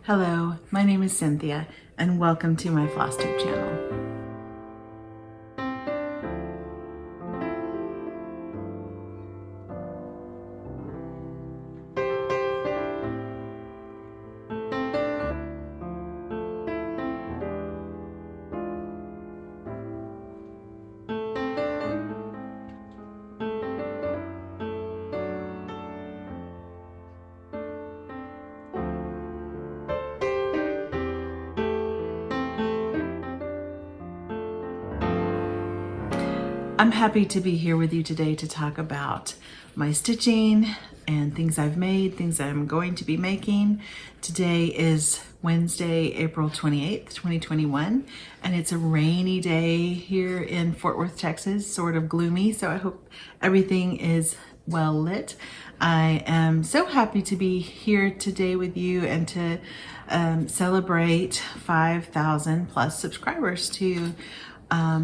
Hello, my name is Cynthia, and welcome to my Flosstube channel. I'm happy to be here with you today to talk about my stitching and things I've made, things I'm going to be making. Today is Wednesday, April 28th, 2021, and it's a rainy day here in Fort Worth, Texas, sort of gloomy, so I hope everything is well lit. I am so happy to be here today with you and to celebrate 5,000 plus subscribers to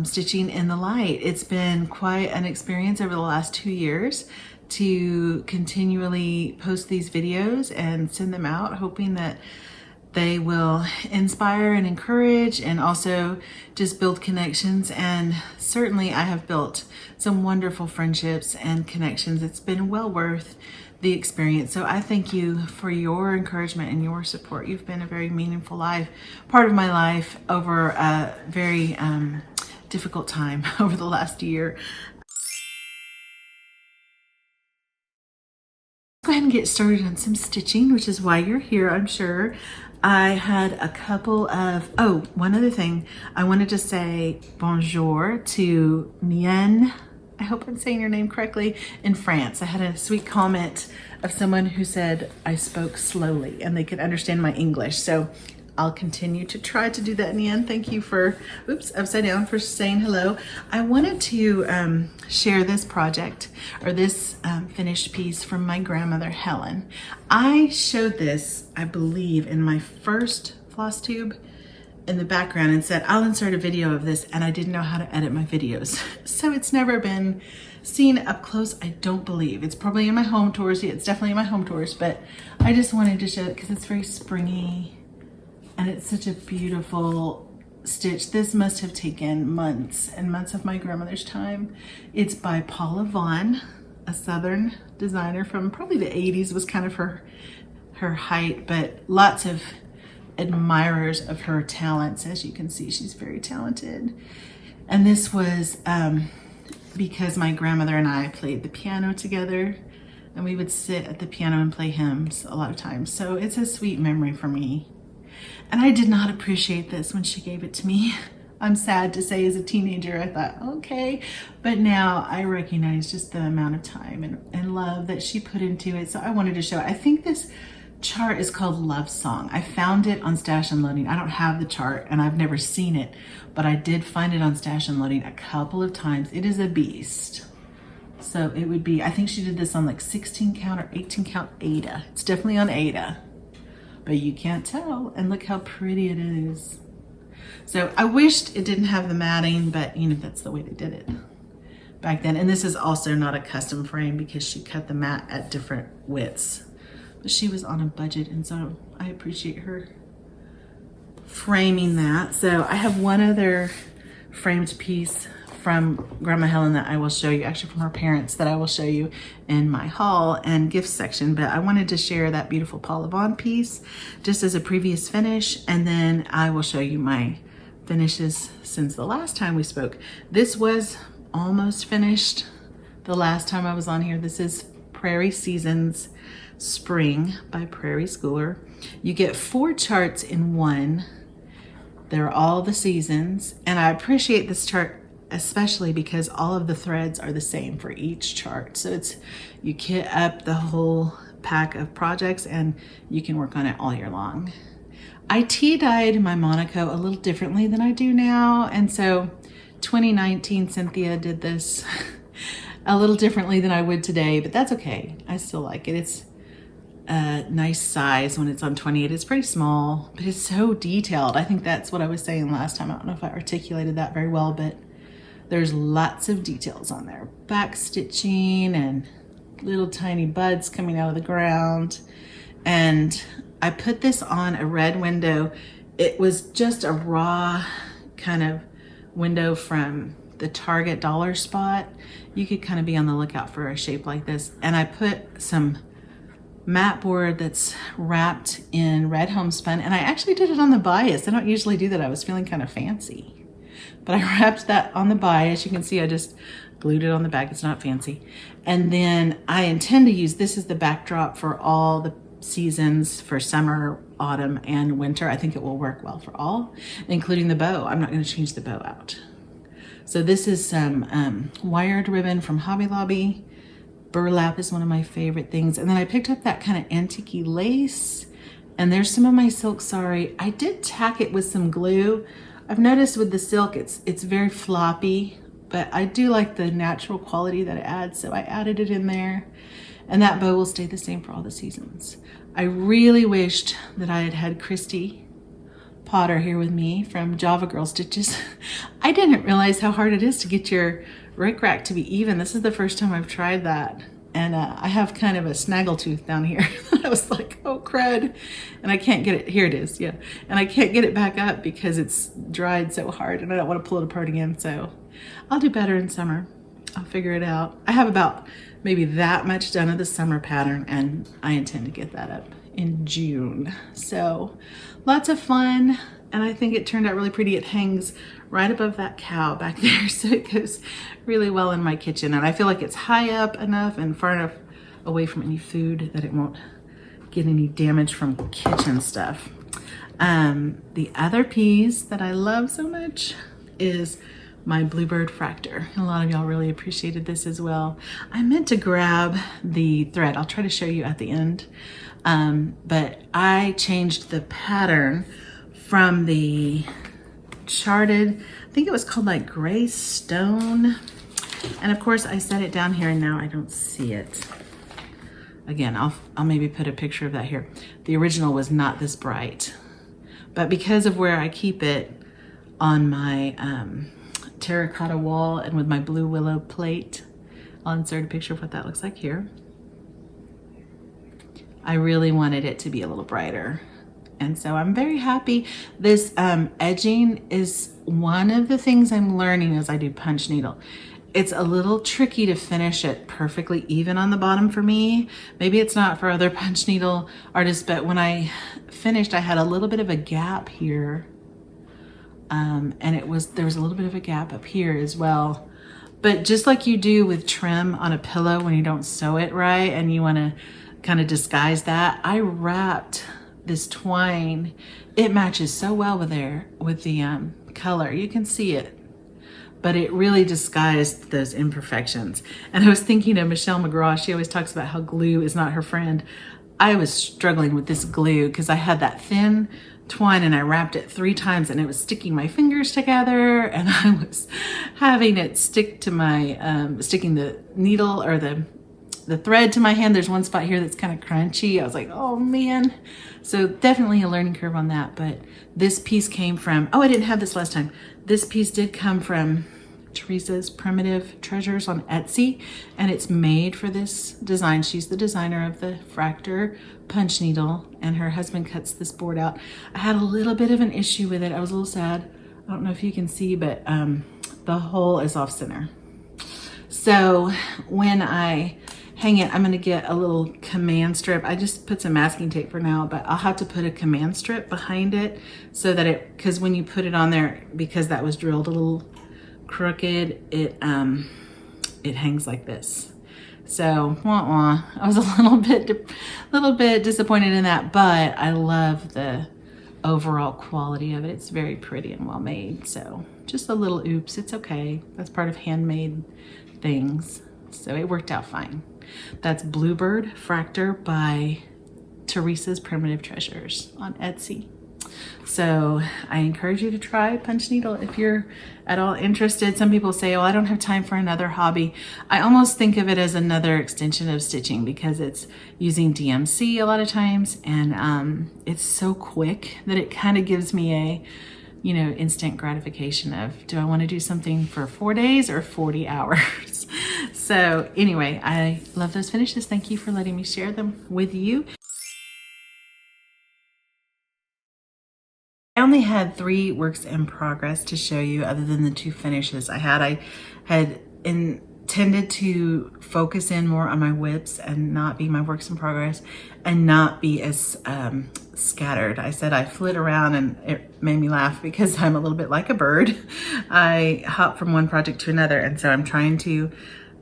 Stitching in the Light. It's been quite an experience over the last 2 years to continually post these videos and send them out, hoping that they will inspire and encourage and also just build connections. And certainly I have built some wonderful friendships and connections. It's been well worth the experience. So I thank you for your encouragement and your support. You've been a very meaningful part of my life over a very difficult time over the last year. Go ahead and get started on some stitching, which is why you're here, I'm sure. I had a couple of, one other thing. I wanted to say bonjour to Nien, I hope I'm saying your name correctly, in France. I had a sweet comment of someone who said I spoke slowly and they could understand my English. So I'll continue to try to do that, Nien. Thank you for, upside down, for saying hello. I wanted to share this project, or this finished piece from my grandmother, Helen. I showed this, I believe, in my first Flosstube in the background and said, I'll insert a video of this, and I didn't know how to edit my videos. So it's never been seen up close, I don't believe. It's probably in my home tours. Yeah, it's definitely in my home tours, but I just wanted to show it because it's very springy. And it's such a beautiful stitch. This must have taken months and months of my grandmother's time. It's by Paula Vaughan, a Southern designer from probably the 80s was kind of her height, but lots of admirers of her talents. As you can see, she's very talented. And this was because my grandmother and I played the piano together, and we would sit at the piano and play hymns a lot of times. So it's a sweet memory for me. And I did not appreciate this when she gave it to me. I'm sad to say, as a teenager, I thought, okay. But now I recognize just the amount of time and love that she put into it. So I wanted to show it. I think this chart is called Love Song. I found it on Stash Unloading. I don't have the chart and I've never seen it, but I did find it on Stash Unloading a couple of times. It is a beast. So it would be, I think she did this on like 16 count or 18 count Ada. It's definitely on Ada. But you can't tell, and look how pretty it is. So I wished it didn't have the matting, but you know, that's the way they did it back then. And this is also not a custom frame because she cut the mat at different widths. But she was on a budget, and so I appreciate her framing that. So I have one other framed piece from Grandma Helen that I will show you, actually from her parents, that I will show you in my haul and gift section. But I wanted to share that beautiful Paula Vaughan piece just as a previous finish, and then I will show you my finishes since the last time we spoke. This was almost finished the last time I was on here. This is Prairie Seasons Spring by Prairie Schooler. You get 4 charts in one. They're all the seasons, and I appreciate this chart especially because all of the threads are the same for each chart. So it's, you kit up the whole pack of projects and you can work on it all year long. I tea-dyed my Monaco a little differently than I do now. And so 2019 Cynthia did this a little differently than I would today, but that's okay. I still like it. It's a nice size when it's on 28. It's pretty small, but it's so detailed. I think that's what I was saying last time. I don't know if I articulated that very well, but there's lots of details on there. Back stitching and little tiny buds coming out of the ground. And I put this on a red window. It was just a raw kind of window from the Target dollar spot. You could kind of be on the lookout for a shape like this. And I put some mat board that's wrapped in red homespun, and I actually did it on the bias. I don't usually do that. I was feeling kind of fancy, but I wrapped that on the bias. You can see I just glued it on the back. It's not fancy. And then I intend to use this as the backdrop for all the seasons, for summer, autumn, and winter. I think it will work well for all, including the bow. I'm not going to change the bow out. So this is some wired ribbon from Hobby Lobby. Burlap is one of my favorite things. And then I picked up that kind of antique-y lace, and there's some of my silk sari. I did tack it with some glue. I've noticed with the silk, it's very floppy, but I do like the natural quality that it adds, so I added it in there. And that bow will stay the same for all the seasons. I really wished that I had had Christi Potter here with me from Java Girl Stitches. I didn't realize how hard it is to get your rickrack to be even. This is the first time I've tried that. And I have kind of a snaggletooth down here. I was like, oh crud. And I can't get it, here it is, yeah. And I can't get it back up because it's dried so hard and I don't want to pull it apart again. So I'll do better in summer. I'll figure it out. I have about maybe that much done of the summer pattern, and I intend to get that up in June. So lots of fun. And I think it turned out really pretty. It hangs right above that cow back there. So it goes really well in my kitchen. And I feel like it's high up enough and far enough away from any food that it won't get any damage from kitchen stuff. The other piece that I love so much is my Bird Fraktur. A lot of y'all really appreciated this as well. I meant to grab the thread. I'll try to show you at the end. But I changed the pattern from the charted, I think it was called like gray stone. And of course I set it down here and now I don't see it. Again, I'll maybe put a picture of that here. The original was not this bright, but because of where I keep it on my terracotta wall and with my blue willow plate, I'll insert a picture of what that looks like here. I really wanted it to be a little brighter. And so I'm very happy. This edging is one of the things I'm learning as I do punch needle. It's a little tricky to finish it perfectly even on the bottom for me. Maybe it's not for other punch needle artists, but when I finished, I had a little bit of a gap here. And there was a little bit of a gap up here as well. But just like you do with trim on a pillow when you don't sew it right and you want to kind of disguise that, I wrapped this twine. It matches so well with the color. You can see it, but it really disguised those imperfections. And I was thinking of Michelle McGraw. She always talks about how glue is not her friend. I was struggling with this glue because I had that thin twine and I wrapped it 3 times and it was sticking my fingers together, and I was having it stick to my, sticking the needle or the thread to my hand. There's one spot here that's kind of crunchy. I was like, oh man. So definitely a learning curve on that. But this piece came from, oh, I didn't have this last time. This piece did come from Theresa's Primitive Treasures on Etsy, and it's made for this design. She's the designer of the Fraktur punch needle, and her husband cuts this board out. I had a little bit of an issue with it. I was a little sad. I don't know if you can see, but the hole is off center. So when I hang it, I'm going to get a little command strip. I just put some masking tape for now, but I'll have to put a command strip behind it so that because when you put it on there, because that was drilled a little crooked, it hangs like this. So I was a little bit disappointed in that, but I love the overall quality of it. It's very pretty and well made. So just a little oops, it's okay. That's part of handmade things. So it worked out fine. That's Bird Fraktur by Theresa's Primitive Treasures on Etsy. So I encourage you to try punch needle if you're at all interested. Some people say, oh, I don't have time for another hobby. I almost think of it as another extension of stitching because it's using DMC a lot of times, and it's so quick that it kind of gives me a instant gratification of, do I want to do something for 4 days or 40 hours? So anyway, I love those finishes. Thank you for letting me share them with you. only had 3 works in progress to show you other than the 2 finishes I had. I had intended to focus in more on my whips and not be my works in progress and not be as scattered. I said I flit around, and it made me laugh because I'm a little bit like a bird. I hop from one project to another, and so I'm trying to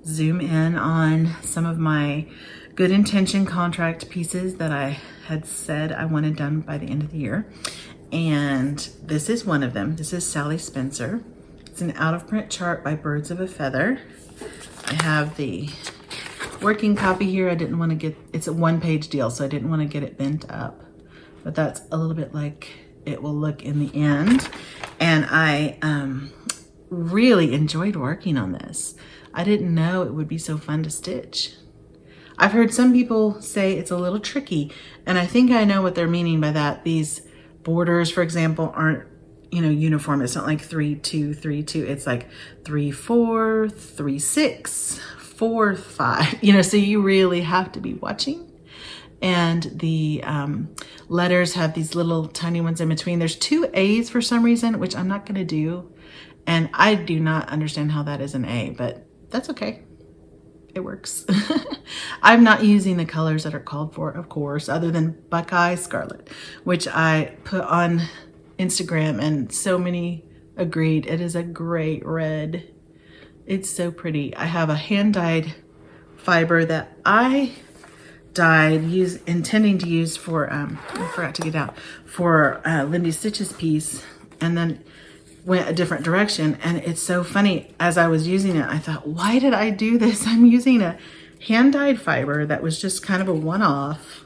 zoom in on some of my good intention contract pieces that I had said I wanted done by the end of the year. And this is one of them. This is Sally Spencer. It's an out of print chart by Birds of a Feather. I have the working copy here. I didn't want to get, it's a 1-page deal, so I didn't want to get it bent up, but that's a little bit like it will look in the end. And I really enjoyed working on this. I didn't know it would be so fun to stitch. I've heard some people say it's a little tricky, and I think I know what they're meaning by that. These borders, for example, aren't, you know, uniform. It's not like 3, 2, 3, 2. It's like 3, 4, 3, 6, 4, 5. You know, so you really have to be watching. And the letters have these little tiny ones in between. There's 2 A's for some reason, which I'm not going to do. And I do not understand how that is an A, but that's okay. It works. I'm not using the colors that are called for, of course, other than Buckeyed Scarlet, which I put on Instagram, and so many agreed. It is a great red. It's so pretty. I have a hand-dyed fiber that I dyed, intending to use for, I forgot to get out, for Lindy Stitch's piece, and then went a different direction. And it's so funny, as I was using it, I thought, why did I do this? I'm using a hand-dyed fiber that was just kind of a one-off.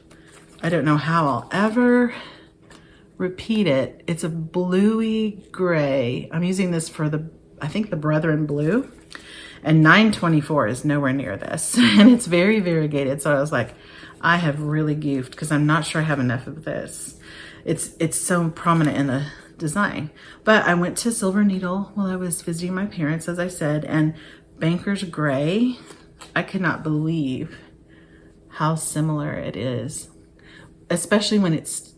I don't know how I'll ever repeat it. It's a bluey gray. I'm using this for the, I think, the Brethren Blue, and 924 is nowhere near this. And it's very variegated. So I was like, I have really goofed because I'm not sure I have enough of this. It's so prominent in the design. But I went to Silver Needle while I was visiting my parents, as I said, and Banker's Gray, I could not believe how similar it is, especially when it's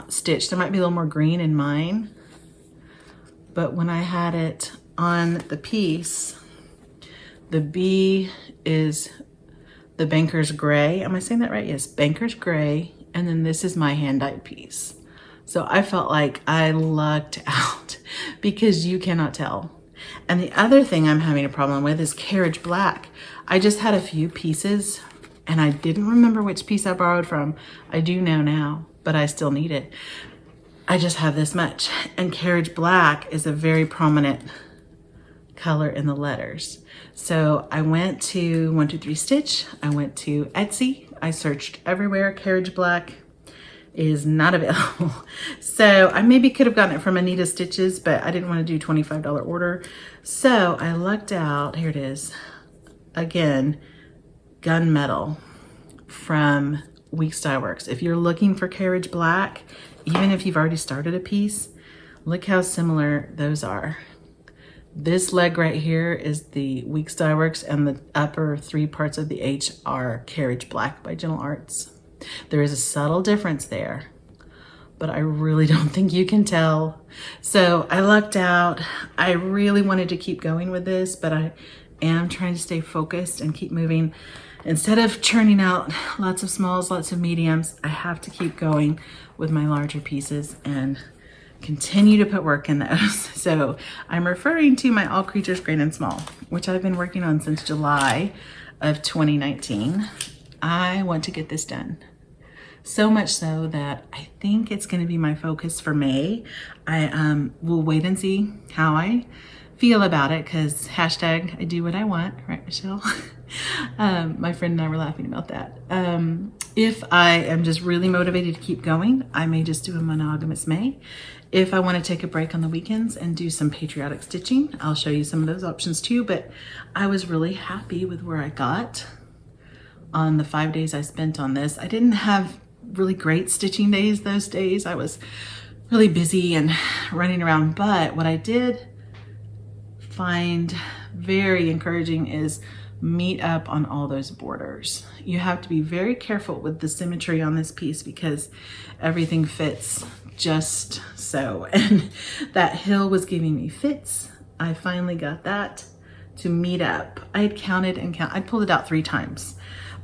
stitched. There might be a little more green in mine, but when I had it on the piece, the B is the Banker's Gray. Am I saying that right? Yes, Banker's Gray. And then this is my hand-dyed piece. So I felt like I lucked out because you cannot tell. And the other thing I'm having a problem with is Carriage Black. I just had a few pieces and I didn't remember which piece I borrowed from. I do know now, but I still need it. I just have this much. And Carriage Black is a very prominent color in the letters. So I went to 123 Stitch. I went to Etsy. I searched everywhere. Carriage Black is not available. So I maybe could have gotten it from Anita Stitches, but I didn't want to do $25 order. So I lucked out. Here it is. Again, Gunmetal from Weeks Dye Works. If you're looking for Carriage Black, even if you've already started a piece, look how similar those are. This leg right here is the Weeks Dye Works, and the upper 3 parts of the H are Carriage Black by Gentle Arts. There is a subtle difference there, but I really don't think you can tell. So I lucked out. I really wanted to keep going with this, but I am trying to stay focused and keep moving. Instead of churning out lots of smalls, lots of mediums, I have to keep going with my larger pieces and continue to put work in those. So I'm referring to my All Creatures Great and Small, which I've been working on since July of 2019. I want to get this done. So much so that I think it's going to be my focus for May. I will wait and see how I feel about it, because hashtag I do what I want, right, Michelle? My friend and I were laughing about that. If I am just really motivated to keep going, I may just do a monogamous May. If I want to take a break on the weekends and do some patriotic stitching, I'll show you some of those options too. But I was really happy with where I got on the 5 days I spent on this. I didn't have really great stitching days those days. I was really busy and running around, but what I did find very encouraging is meet up on all those borders. You have to be very careful with the symmetry on this piece because everything fits just so. And that hill was giving me fits. I finally got that to meet up. I had counted and I pulled it out 3 times.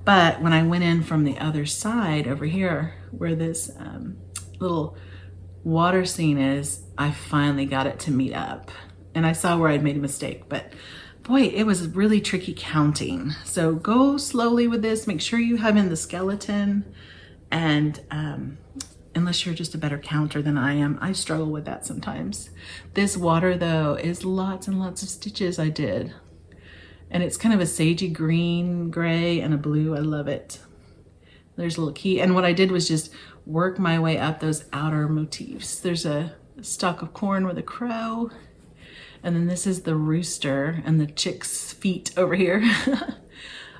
But when I went in from the other side over here where this little water scene is, I finally got it to meet up. And I saw where I'd made a mistake, but boy, it was really tricky counting. So go slowly with this. Make sure you have in the skeleton. And unless you're just a better counter than I am, I struggle with that sometimes. This water though is lots and lots of stitches I did. And it's kind of a sagey green, gray, and a blue. I love it. There's a little key. And what I did was just work my way up those outer motifs. There's a stalk of corn with a crow. And then this is the rooster and the chick's feet over here.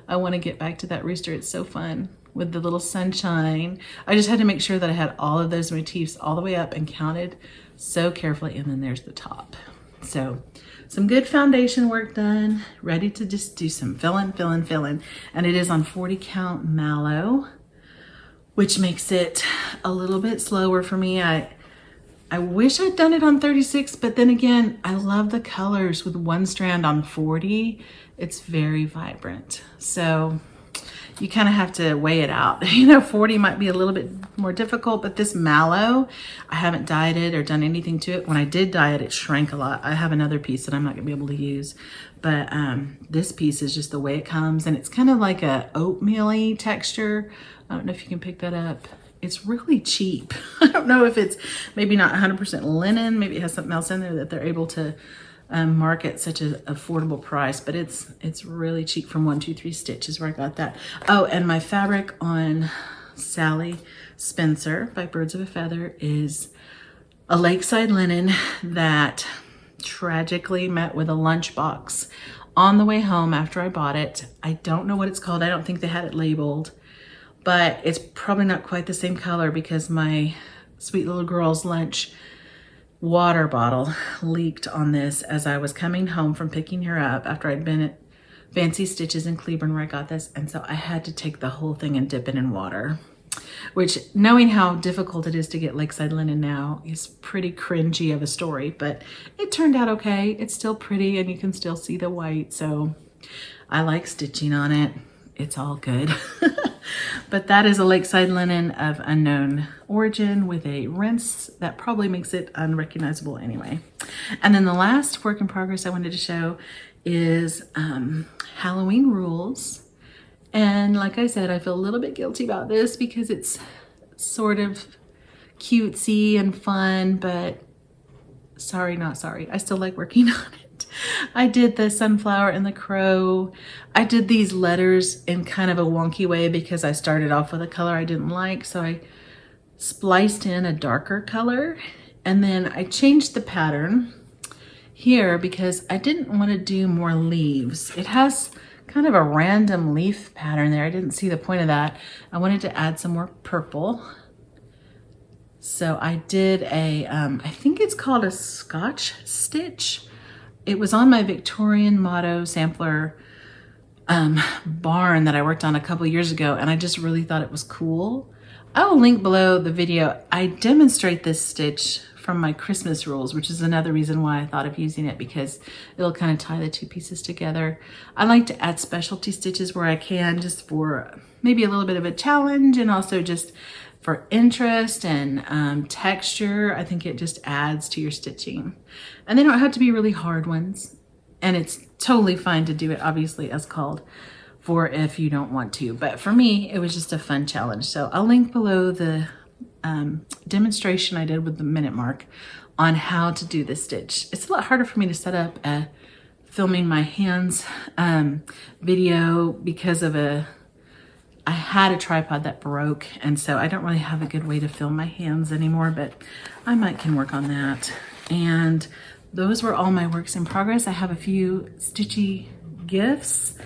I want to get back to that rooster. It's so fun with the little sunshine. I just had to make sure that I had all of those motifs all the way up and counted so carefully. And then there's the top. So some good foundation work done, ready to just do some fill-in. And it is on 40 count mallow, which makes it a little bit slower for me. I wish I'd done it on 36, but then again, I love the colors with 1 strand on 40. It's very vibrant. So you kind of have to weigh it out. 40 might be a little bit more difficult, but this mallow, I haven't dyed it or done anything to it. When I did dye it, it shrank a lot. I have another piece that I'm not gonna be able to use, but this piece is just the way it comes, and it's kind of like a oatmeal-y texture. I don't know if you can pick that up. It's really cheap. I don't know if it's maybe not 100% linen, maybe it has something else in there that they're able to market such an affordable price, but it's really cheap from 123 Stitch is where I got that. Oh, and my fabric on Sally Spencer by Birds of a Feather is a lakeside linen that tragically met with a lunchbox on the way home after I bought it. I don't know what it's called. I don't think they had it labeled, but it's probably not quite the same color because my sweet little girl's lunch water bottle leaked on this as I was coming home from picking her up after I'd been at Fancy Stitches in Cleburne where I got this. And so I had to take the whole thing and dip it in water, which, knowing how difficult it is to get lakeside linen now, is pretty cringy of a story, but it turned out okay. It's still pretty and you can still see the white. So I like stitching on it. It's all good. But that is a lakeside linen of unknown origin with a rinse that probably makes it unrecognizable anyway. And then the last work in progress I wanted to show is Halloween Rules. And like I said, I feel a little bit guilty about this because it's sort of cutesy and fun, but sorry, not sorry. I still like working on it. I did the sunflower and the crow. I did these letters in kind of a wonky way because I started off with a color I didn't like. So I spliced in a darker color and then I changed the pattern here because I didn't want to do more leaves. It has kind of a random leaf pattern there. I didn't see the point of that. I wanted to add some more purple. So I did a, I think it's called a Scotch stitch. It was on my Victorian motto sampler barn that I worked on a couple years ago, and I just really thought it was cool. I will link below the video. I demonstrate this stitch from my Christmas rules, which is another reason why I thought of using it, because it'll kind of tie the two pieces together. I like to add specialty stitches where I can, just for maybe a little bit of a challenge and also just for interest and texture. I think it just adds to your stitching. And they don't have to be really hard ones. And it's totally fine to do it, obviously, as called for if you don't want to. But for me, it was just a fun challenge. So I'll link below the demonstration I did with the minute mark on how to do this stitch. It's a lot harder for me to set up a filming my hands video because of I had a tripod that broke, and so I don't really have a good way to film my hands anymore, but I can work on that. And those were all my works in progress. I have a few stitchy gifts,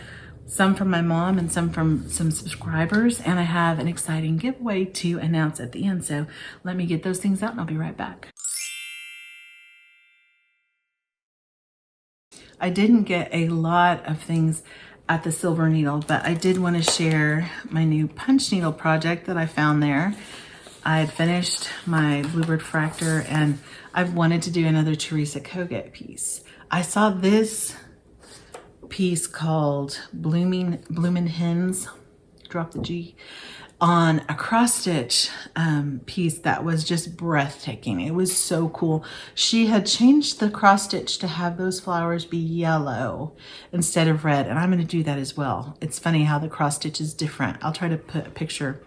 some from my mom and some from some subscribers, and I have an exciting giveaway to announce at the end. So let me get those things out and I'll be right back. I didn't get a lot of things at the Silver Needle, but I did want to share my new punch needle project that I found there. I had finished my Bird Fraktur, and I've wanted to do another Theresa Koget piece. I saw this piece called Bloomin' Hens, drop the G, on a cross stitch piece that was just breathtaking. It was so cool. She had changed the cross stitch to have those flowers be yellow instead of red, and I'm going to do that as well. It's funny how the cross stitch is different. I'll try to put a picture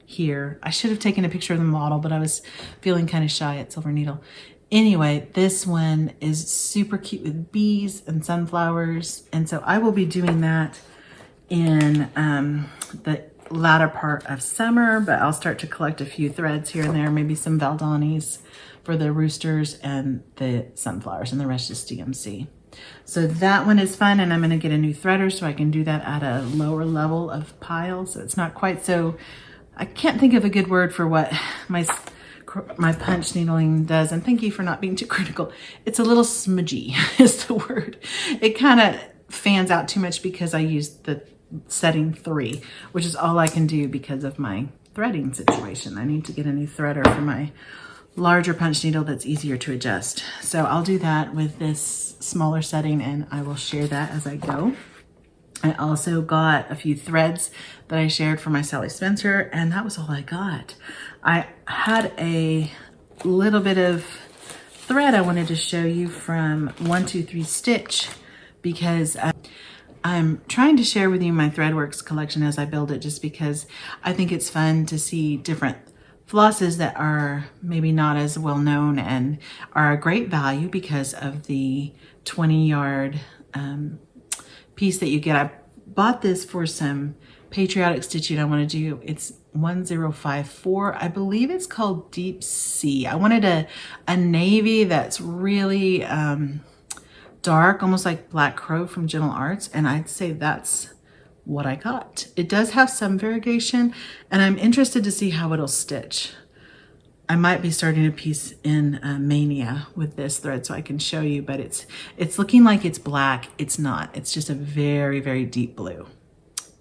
here. I should have taken a picture of the model, but I was feeling kind of shy at Silver Needle. Anyway, this one is super cute with bees and sunflowers, and so I will be doing that in the latter part of summer, but I'll start to collect a few threads here and there, maybe some valdanis for the roosters and the sunflowers, and the rest is DMC. So that one is fun, and I'm going to get a new threader so I can do that at a lower level of pile, so it's not quite so, I can't think of a good word for what my punch needling does, and thank you for not being too critical. It's a little smudgy is the word. It kind of fans out too much because I used the setting 3, which is all I can do because of my threading situation. I need to get a new threader for my larger punch needle that's easier to adjust. So I'll do that with this smaller setting, and I will share that as I go. I also got a few threads that I shared for my Sally Spencer, and that was all I got. I had a little bit of thread I wanted to show you from 123 Stitch because I'm trying to share with you my Threadworks collection as I build it, just because I think it's fun to see different flosses that are maybe not as well known and are a great value because of the 20-yard piece that you get. I bought this for some patriotic stitching I want to do. It's 1054. I believe it's called Deep Sea. I wanted a navy that's really dark, almost like Black Crow from Gentle Arts, and I'd say that's what I got. It does have some variegation, and I'm interested to see how it'll stitch. I might be starting a piece in Mania with this thread so I can show you, but it's looking like it's black. It's not. It's just a very, very deep blue.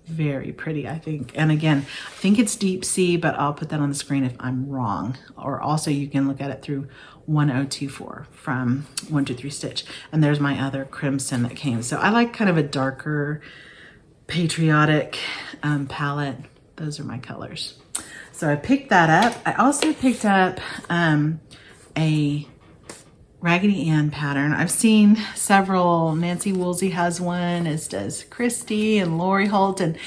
Very pretty, I think. And again, I think it's Deep Sea, but I'll put that on the screen if I'm wrong. Or also you can look at it through 1024 from 123 Stitch. And there's my other crimson that came. So I like kind of a darker, patriotic palette. Those are my colors. So I picked that up. I also picked up a Raggedy Ann pattern. I've seen several. Nancy Woolsey has one, as does Christi and Lori Holt, and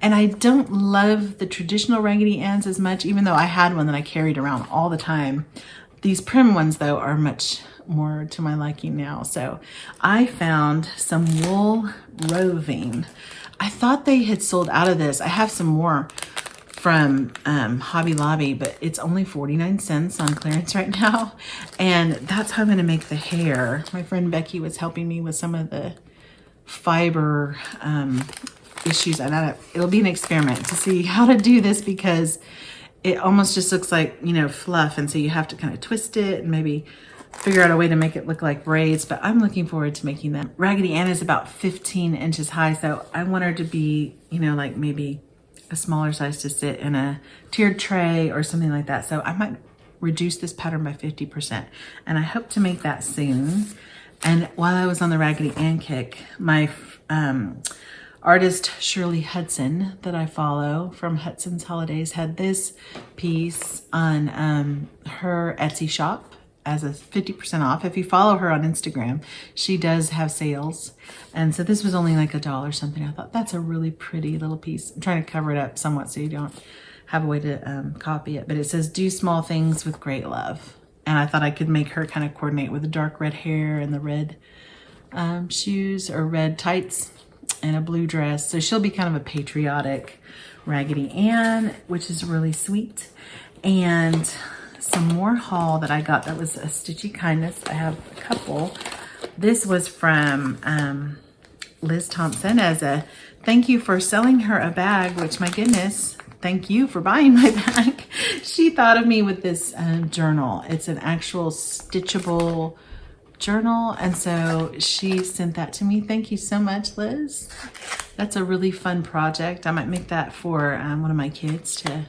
I don't love the traditional Raggedy Anns as much, even though I had one that I carried around all the time. These prim ones, though, are much more to my liking now. So I found some wool roving. I thought they had sold out of this. I have some more from Hobby Lobby, but it's only 49 cents on clearance right now, and that's how I'm going to make the hair. My friend Becky was helping me with some of the fiber issues, and it'll be an experiment to see how to do this because it almost just looks like, you know, fluff, and so you have to kind of twist it and maybe figure out a way to make it look like braids, but I'm looking forward to making them. Raggedy Ann is about 15 inches high, so I want her to be, you know, like maybe a smaller size to sit in a tiered tray or something like that. So I might reduce this pattern by 50%, and I hope to make that soon. And while I was on the Raggedy Ann kick, my artist Shirley Hudson that I follow from Hudson's Holidays had this piece on her Etsy shop as a 50% off. If you follow her on Instagram, she does have sales. And so this was only like $1 something. I thought that's a really pretty little piece. I'm trying to cover it up somewhat so you don't have a way to copy it. But it says, "Do small things with great love." And I thought I could make her kind of coordinate with the dark red hair and the red shoes or red tights and a blue dress. So she'll be kind of a patriotic Raggedy Ann, which is really sweet. And some more haul that I got that was a Stitchy Kindness. I have a couple. This was from Liz Thompson as a thank you for selling her a bag, which, my goodness, thank you for buying my bag. She thought of me with this journal. It's an actual stitchable journal, and so she sent that to me. Thank you so much, Liz. That's a really fun project. I might make that for one of my kids to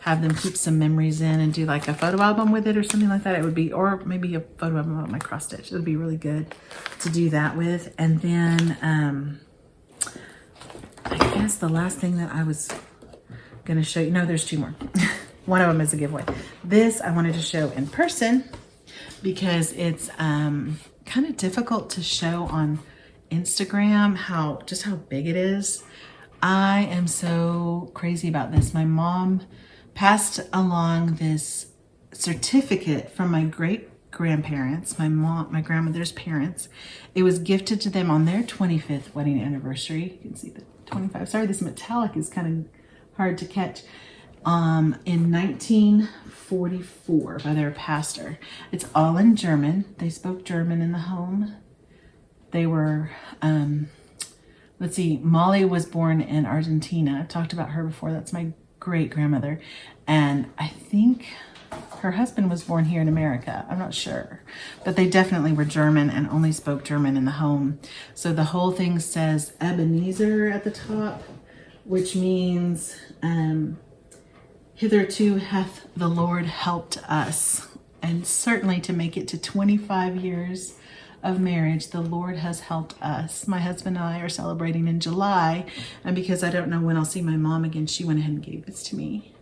have them keep some memories in and do like a photo album with it or something like that, it would be, or maybe a photo album of my cross stitch. It would be really good to do that with. And then I guess the last thing that I was gonna show you, no, there's two more. One of them is a giveaway. This I wanted to show in person because it's kind of difficult to show on Instagram just how big it is. I am so crazy about this. My mom passed along this certificate from my great grandparents, my grandmother's parents. It was gifted to them on their 25th wedding anniversary. You can see the 25. Sorry, this metallic is kind of hard to catch. In 1944 by their pastor. It's all in German. They spoke German in the home. They were, let's see, Molly was born in Argentina. I've talked about her before. That's my great grandmother. And I think her husband was born here in America. I'm not sure, but they definitely were German and only spoke German in the home. So the whole thing says Ebenezer at the top, which means, hitherto hath the Lord helped us. And certainly to make it to 25 years of marriage, the Lord has helped us. My husband and I are celebrating in July, and because I don't know when I'll see my mom again, she went ahead and gave this to me.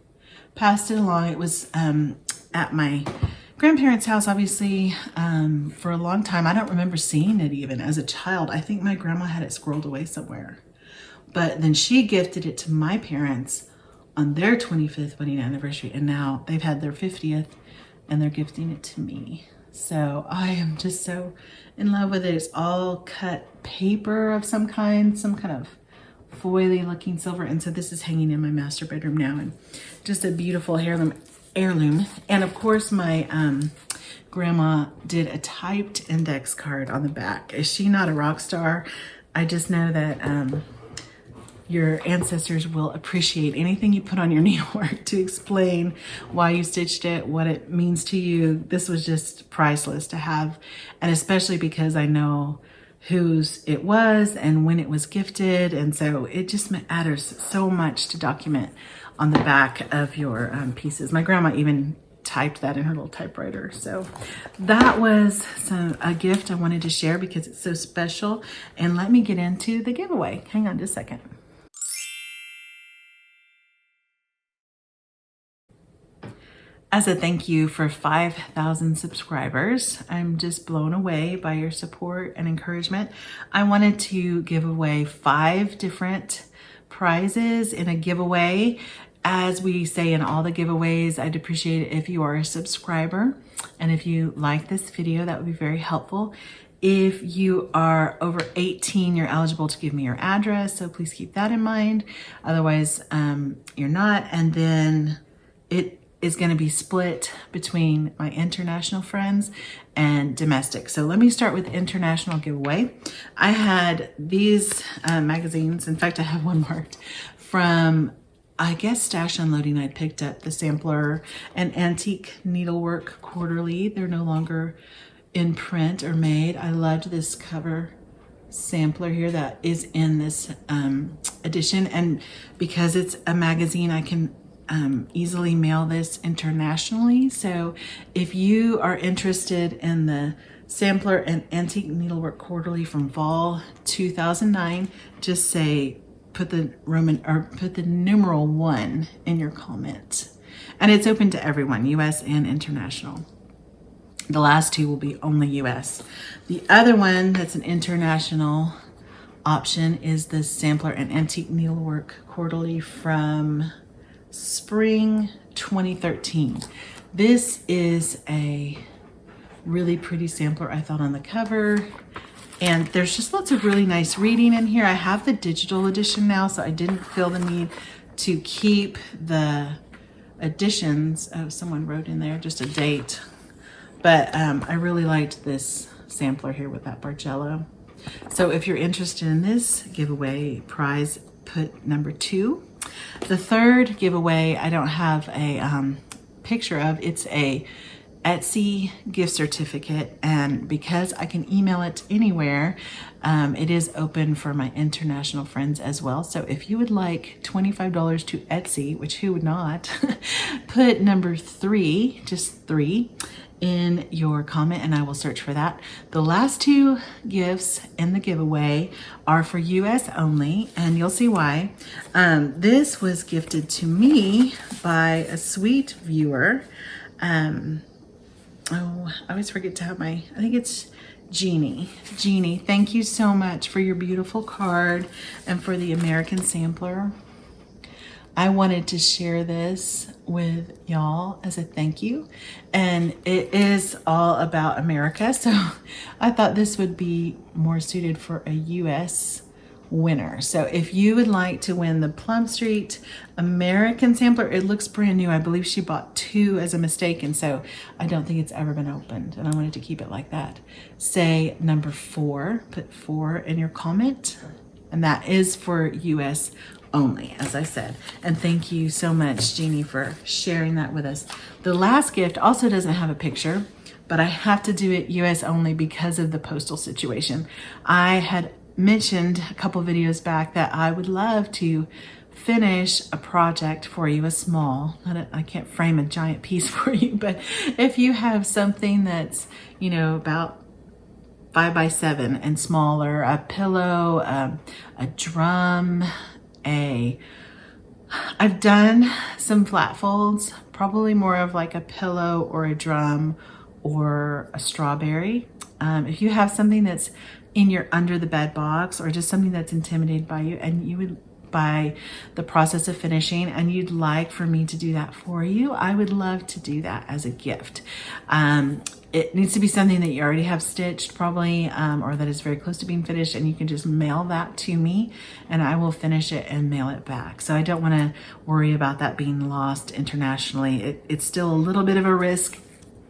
Passed it along. It was at my grandparents' house, obviously, for a long time. I don't remember seeing it even as a child. I think my grandma had it squirreled away somewhere. But then she gifted it to my parents on their 25th wedding anniversary, and now they've had their 50th and they're gifting it to me. So I am just so in love with it. It's all cut paper of some kind of foily looking silver. And so this is hanging in my master bedroom now, and just a beautiful heirloom. And of course my grandma did a typed index card on the back. Is she not a rock star? I just know that your ancestors will appreciate anything you put on your needlework to explain why you stitched it, what it means to you. This was just priceless to have, and especially because I know whose it was and when it was gifted, and so it just matters so much to document on the back of your pieces. My grandma even typed that in her little typewriter. So that was a gift I wanted to share because it's so special. And let me get into the giveaway. Hang on just a second. As a thank you for 5,000 subscribers, I'm just blown away by your support and encouragement. I wanted to give away 5 different prizes in a giveaway. As we say in all the giveaways, I'd appreciate it if you are a subscriber. And if you like this video, that would be very helpful. If you are over 18, you're eligible to give me your address, so please keep that in mind. Otherwise, you're not. And then it is going to be split between my international friends and domestic. So let me start with international giveaway. I had these magazines. In fact, I have one marked from, I guess, Stash Unloading. I picked up the sampler and Antique Needlework Quarterly. They're no longer in print or made. I loved this cover sampler here that is in this edition. And because it's a magazine, I can easily mail this internationally. So if you are interested in the sampler and Antique Needlework Quarterly from fall 2009, just say, put the numeral 1 in your comment. And it's open to everyone, US and international. The last 2 will be only US. The other one that's an international option is the sampler and Antique Needlework Quarterly from spring 2013. This is a really pretty sampler, I thought, on the cover, and there's just lots of really nice reading in here. I have the digital edition now, so I didn't feel the need to keep the editions. Oh, someone wrote in there just a date, but I really liked this sampler here with that Bargello. So if you're interested in this giveaway prize, put number 2. The third giveaway I don't have a picture of. It's a Etsy gift certificate, and because I can email it anywhere, it is open for my international friends as well. So if you would like $25 to Etsy, which who would not, put number 3, just 3, in your comment and I will search for that. The last 2 gifts in the giveaway are for US only, and you'll see why. This was gifted to me by a sweet viewer. Oh, I always forget to have I think it's Jeannie. Jeannie, thank you so much for your beautiful card and for the American sampler. I wanted to share this with y'all as a thank you, and it is all about America, so I thought this would be more suited for a US winner. So if you would like to win the Plum Street American sampler, it looks brand new. I believe she bought 2 as a mistake, and so I don't think it's ever been opened, and I wanted to keep it like that. Say number 4, put 4 in your comment, and that is for US only, as I said. And thank you so much, Jeannie, for sharing that with us. The last gift also doesn't have a picture, but I have to do it US only because of the postal situation. I had mentioned a couple videos back that I would love to finish a project for you, a small, I can't frame a giant piece for you, but if you have something that's, you know, about 5 by 7 and smaller, a pillow, a drum, I've done some flat folds, probably more of like a pillow or a drum or a strawberry. If you have something that's in your under the bed box, or just something that's intimidated by you and you would by the process of finishing and you'd like for me to do that for you, I would love to do that as a gift. It needs to be something that you already have stitched probably, or that is very close to being finished, and you can just mail that to me and I will finish it and mail it back. So I don't want to worry about that being lost internationally. It's still a little bit of a risk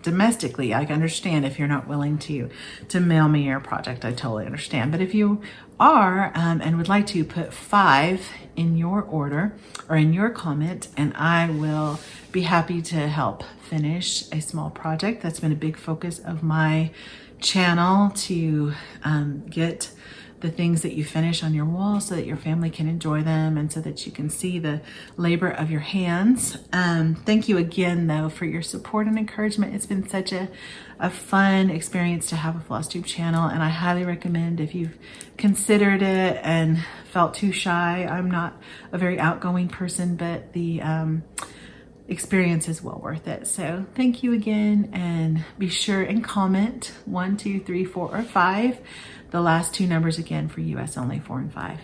domestically. I can understand if you're not willing to mail me your project. I totally understand. But if you are and would like to, put 5 in your order or in your comment, and I will be happy to help finish a small project. That's been a big focus of my channel, to get the things that you finish on your wall so that your family can enjoy them and so that you can see the labor of your hands. Thank you again, though, for your support and encouragement. It's been such a fun experience to have a Flosstube channel, and I highly recommend, if you've considered it and felt too shy. I'm not a very outgoing person, but the experience is well worth it. So thank you again, and be sure and comment 1, 2, 3, 4, or 5. The last 2 numbers again for US only, 4 and 5.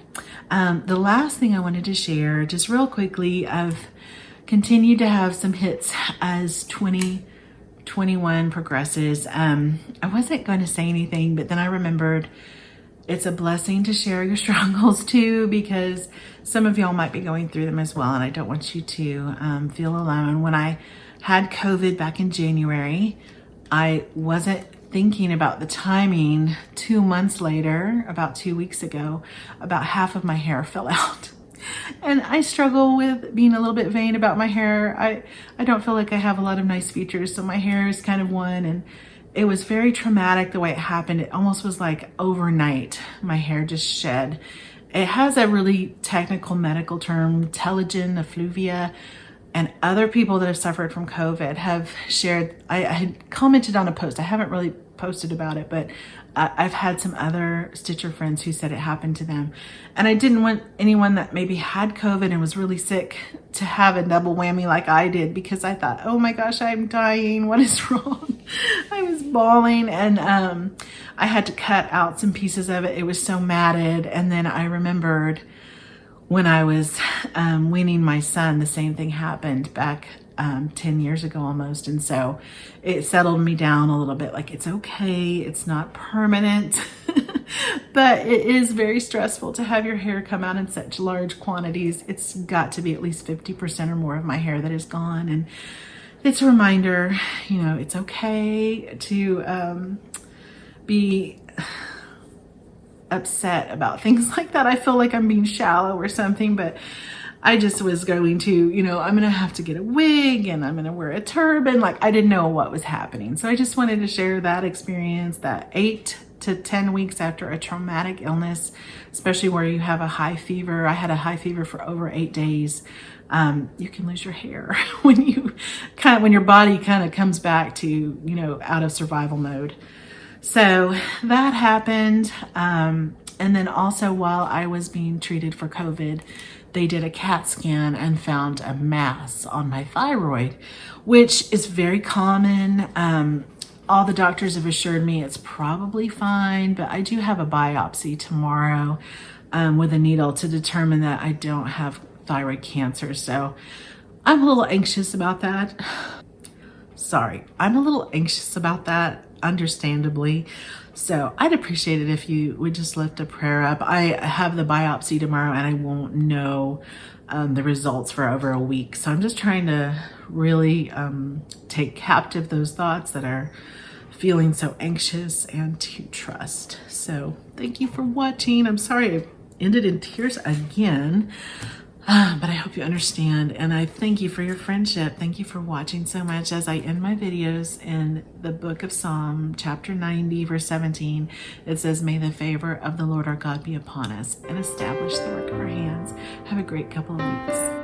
The last thing I wanted to share just real quickly, I've continued to have some hits as 2021 progresses. I wasn't going to say anything, but then I remembered it's a blessing to share your struggles too, because some of y'all might be going through them as well, and I don't want you to feel alone. When I had COVID back in January, I wasn't thinking about the timing. 2 months later, about 2 weeks ago, about half of my hair fell out. And I struggle with being a little bit vain about my hair. I don't feel like I have a lot of nice features, so my hair is kind of one, and it was very traumatic the way it happened. It almost was like overnight, my hair just shed. It has a really technical medical term, telogen effluvia, and other people that have suffered from COVID have shared. I had commented on a post. I haven't really posted about it, but I've had some other stitcher friends who said it happened to them. And I didn't want anyone that maybe had COVID and was really sick to have a double whammy like I did, because I thought, oh my gosh, I'm dying. What is wrong? I was bawling, and I had to cut out some pieces of it. It was so matted. And then I remembered when I was weaning my son, the same thing happened back 10 years ago almost. And so it settled me down a little bit, like it's okay, it's not permanent. But it is very stressful to have your hair come out in such large quantities. It's got to be at least 50% or more of my hair that is gone. And it's a reminder, you know, it's okay to be upset about things like that. I feel like I'm being shallow or something, but I just was going to, you know, I'm going to have to get a wig and I'm going to wear a turban. Like, I didn't know what was happening. So I just wanted to share that experience, that 8 to 10 weeks after a traumatic illness, especially where you have a high fever. I had a high fever for over 8 days. You can lose your hair when your body kind of comes back to, you know, out of survival mode. So that happened. And then also while I was being treated for COVID, they did a CAT scan and found a mass on my thyroid, which is very common. All the doctors have assured me it's probably fine, but I do have a biopsy tomorrow with a needle to determine that I don't have thyroid cancer. So I'm a little anxious about that. Sorry, I'm a little anxious about that, understandably. So I'd appreciate it if you would just lift a prayer up. I have the biopsy tomorrow and I won't know the results for over a week. So I'm just trying to really take captive those thoughts that are feeling so anxious and to trust. So thank you for watching. I'm sorry I ended in tears again. But I hope you understand, and I thank you for your friendship. Thank you for watching so much. As I end my videos in the book of Psalm, chapter 90, verse 17, it says, "May the favor of the Lord our God be upon us and establish the work of our hands." Have a great couple of weeks.